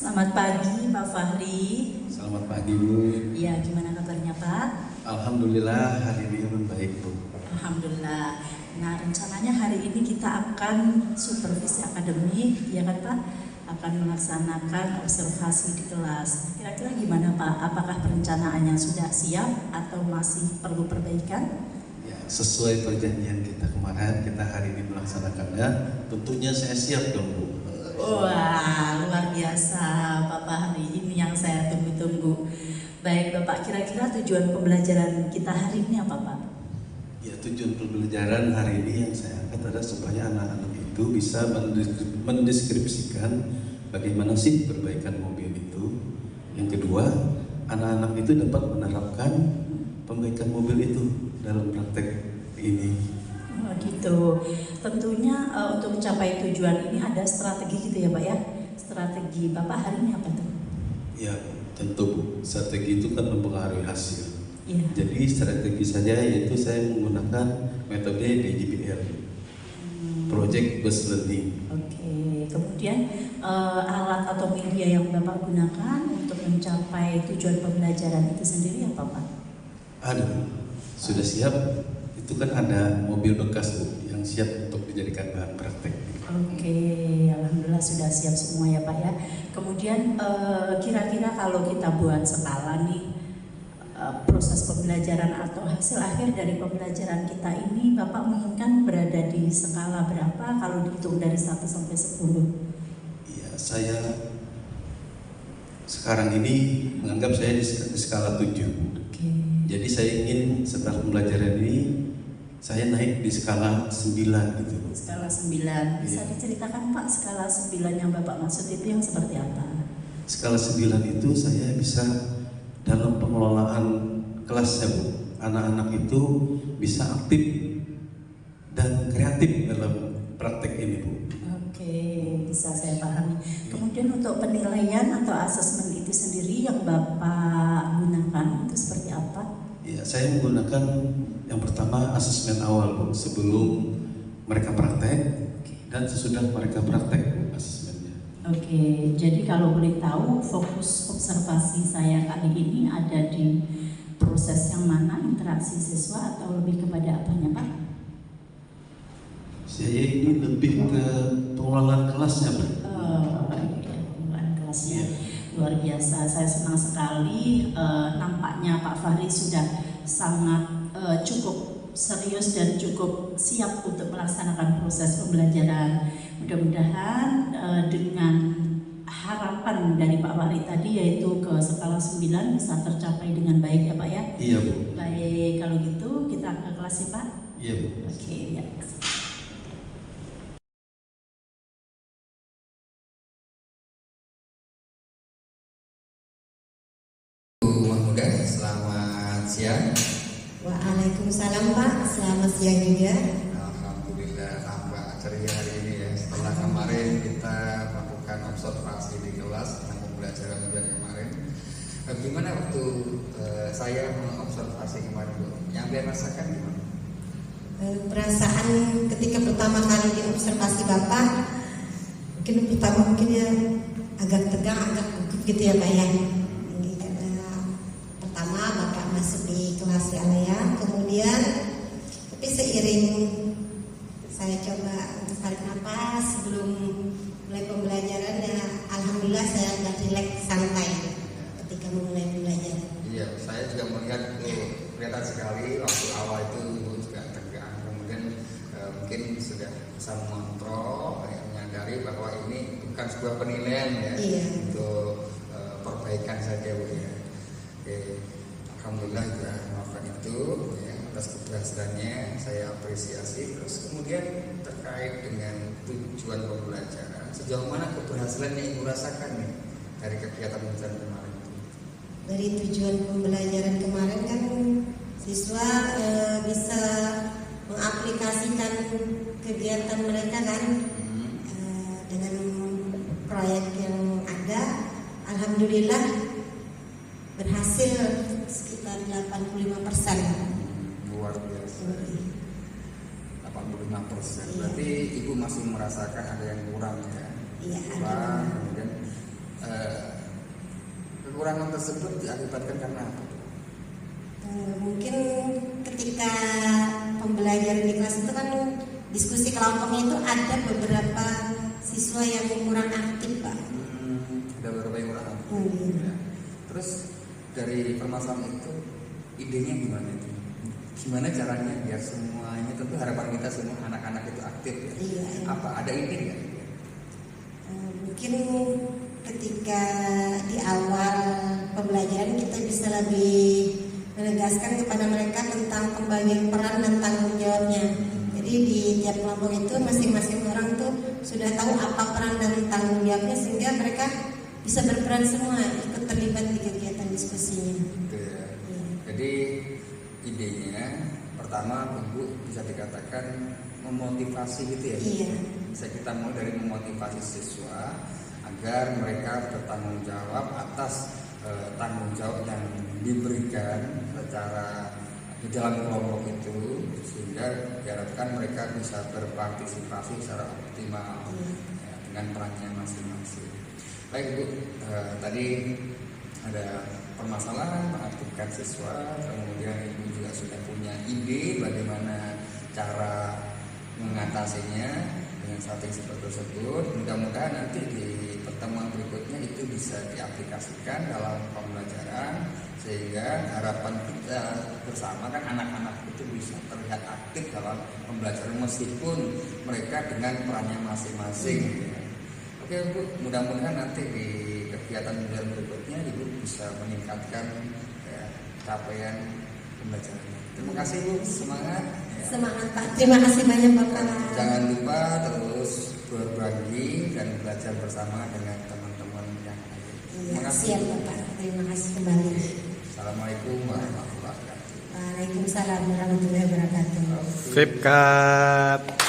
Selamat pagi Pak Fahri. Selamat pagi Bu. Iya, gimana kabarnya Pak? Alhamdulillah hari ini baik Bu. Alhamdulillah. Nah, rencananya hari ini kita akan supervisi akademik, ya kan Pak? Akan melaksanakan observasi di kelas. Kira-kira gimana Pak? Apakah perencanaannya sudah siap atau masih perlu perbaikan? Ya, sesuai perjanjian kita kemarin, kita hari ini melaksanakannya. Tentunya saya siap dong Bu. Wah, luar biasa Pak Fahri. Ini yang saya tunggu-tunggu. Baik Bapak, kira-kira tujuan pembelajaran kita hari ini apa Pak? Ya, tujuan pembelajaran hari ini yang saya angkat adalah supaya anak-anak itu bisa mendeskripsikan bagaimana sih perbaikan mobil itu. Yang kedua, anak-anak itu dapat menerapkan perbaikan mobil itu dalam praktek ini. Oh gitu. Tentunya untuk mencapai tujuan ini ada strategi gitu ya Pak ya. Strategi Bapak hari ini apa tuh? Ya, tentu Bu. Strategi itu kan mempengaruhi hasil. Iya. Jadi strategi saya yaitu saya menggunakan metode PJBL, Project Based Learning. Oke. Kemudian alat atau media yang Bapak gunakan untuk mencapai tujuan pembelajaran itu sendiri apa Pak? Ada, sudah siap. Itu kan ada mobil bekas Bu yang siap untuk dijadikan bahan praktek. Oke, alhamdulillah sudah siap semua ya Pak ya. Kemudian kira-kira kalau kita buat skala nih proses pembelajaran atau hasil akhir dari pembelajaran kita ini Bapak menginginkan berada di skala berapa kalau dihitung dari 1 sampai 10? Iya, saya sekarang ini menganggap saya di skala 7. Oke. Jadi saya ingin setelah pembelajaran ini saya naik di skala 9 gitu. Skala 9. Bisa diceritakan Pak skala 9 yang Bapak maksud itu yang seperti apa? Skala 9 itu saya bisa dalam pengelolaan kelasnya Bu. Anak-anak itu bisa aktif dan kreatif dalam praktek ini Bu. Oke, bisa saya pahami. Kemudian untuk penilaian atau asesmen itu sendiri yang Bapak gunakan itu seperti apa? Ya, saya menggunakan yang pertama asesmen awal Bu, sebelum mereka praktek dan sesudah mereka praktek Bu, asesmennya. Oke, jadi kalau boleh tahu fokus observasi saya kali ini ada di proses yang mana, interaksi siswa atau lebih kepada apanya Pak? Saya ini lebih ke pengelolaan kelasnya Bu. Pengelolaan kelasnya. Luar biasa, saya senang sekali. Nampaknya Pak Fahri sudah sangat cukup serius dan cukup siap untuk melaksanakan proses pembelajaran. Mudah-mudahan dengan harapan dari Pak Fahri tadi yaitu ke skala 9 bisa tercapai dengan baik ya Pak ya. Iya Bu. Baik, kalau gitu kita ke kelas ya Pak. Iya Bu. Oke ya. Selamat siang. Waalaikumsalam Pak, selamat siang juga. Alhamdulillah tambah ceria hari ini ya. Setelah kemarin kita melakukan observasi di kelas tentang pembelajaran bulan kemarin. Gimana waktu saya mengobservasi kemarin Bu? Yang biar rasakan gimana? Perasaan ketika pertama kali diobservasi Bapak, mungkin ya agak tegang, agak gugup gitu ya Pak ya. Pertama Bapak masuk di kelas ya, kemudian tapi seiring saya coba untuk tarik nafas sebelum mulai pembelajaran ya, alhamdulillah saya agak rileks santai ketika memulai pembelajaran. Iya, saya juga melihat itu kelihatan sekali waktu awal itu Ibu juga tegang, kemudian mungkin sudah bisa mengontrol, menyadari bahwa ini bukan sebuah penilaian ya, Iya. untuk perbaikan saja Bu ya. Oke, alhamdulillah juga melakukan itu ya, atas keberhasilannya saya apresiasi. Terus kemudian terkait dengan tujuan pembelajaran, sejauh mana keberhasilan yang Ibu rasakan nih dari kegiatan pembelajaran kemarin? Dari tujuan pembelajaran kemarin kan siswa bisa mengaplikasikan kegiatan mereka kan dengan proyek yang ada, alhamdulillah berhasil sekitar 85%. Luar biasa. 85%. Iya. Berarti Ibu masih merasakan ada yang kurang ya? Iya, ada. Kurang, kemudian kekurangan tersebut diakibatkan karena apa? Mungkin ketika pembelajaran di kelas itu kan diskusi kelompoknya itu ada beberapa siswa yang kurang aktif, Pak. Ada beberapa yang kurang aktif. Ya. Terus dari permasalahan itu idenya gimana itu? Gimana caranya biar semuanya, tentu harapan kita semua anak-anak itu aktif ya. Iya. Apa ada ide nggak? Mungkin ketika di awal pembelajaran kita bisa lebih menegaskan kepada mereka tentang pembagian peran dan tanggung jawabnya. Jadi di tiap kelompok itu masing-masing orang tuh sudah tahu apa peran dan tanggung jawabnya, sehingga mereka bisa berperan semua, ikut terlibat di kegiatan diskusinya. Gitu ya. Jadi idenya pertama Ibu bisa dikatakan memotivasi gitu ya. Iya. Bisa kita mulai dari memotivasi siswa agar mereka bertanggung jawab atas tanggung jawab yang diberikan secara di dalam kelompok itu, sehingga diharapkan mereka bisa berpartisipasi secara optimal ya, dengan perannya masing-masing. Baik Bu, tadi ada permasalahan mengaktifkan siswa, kemudian Ibu juga sudah punya ide bagaimana cara mengatasinya dengan strategi seperti tersebut. Mudah-mudahan nanti di pertemuan berikutnya itu bisa diaplikasikan dalam pembelajaran, sehingga harapan kita bersama kan anak-anak itu bisa terlihat aktif dalam pembelajaran meskipun mereka dengan perannya masing-masing. Oke Bu, mudah-mudahan nanti di kegiatan berikutnya Ibu bisa meningkatkan ya, capaian pembelajarannya. Terima kasih Bu, semangat. Ya. Semangat Pak, terima kasih banyak Bapak. Jangan lupa terus berbagi dan belajar bersama dengan teman-teman yang lain. Iya, siap Bapak, terima kasih kembali. Assalamualaikum warahmatullahi wabarakatuh. Waalaikumsalam warahmatullahi wabarakatuh. Flipkart.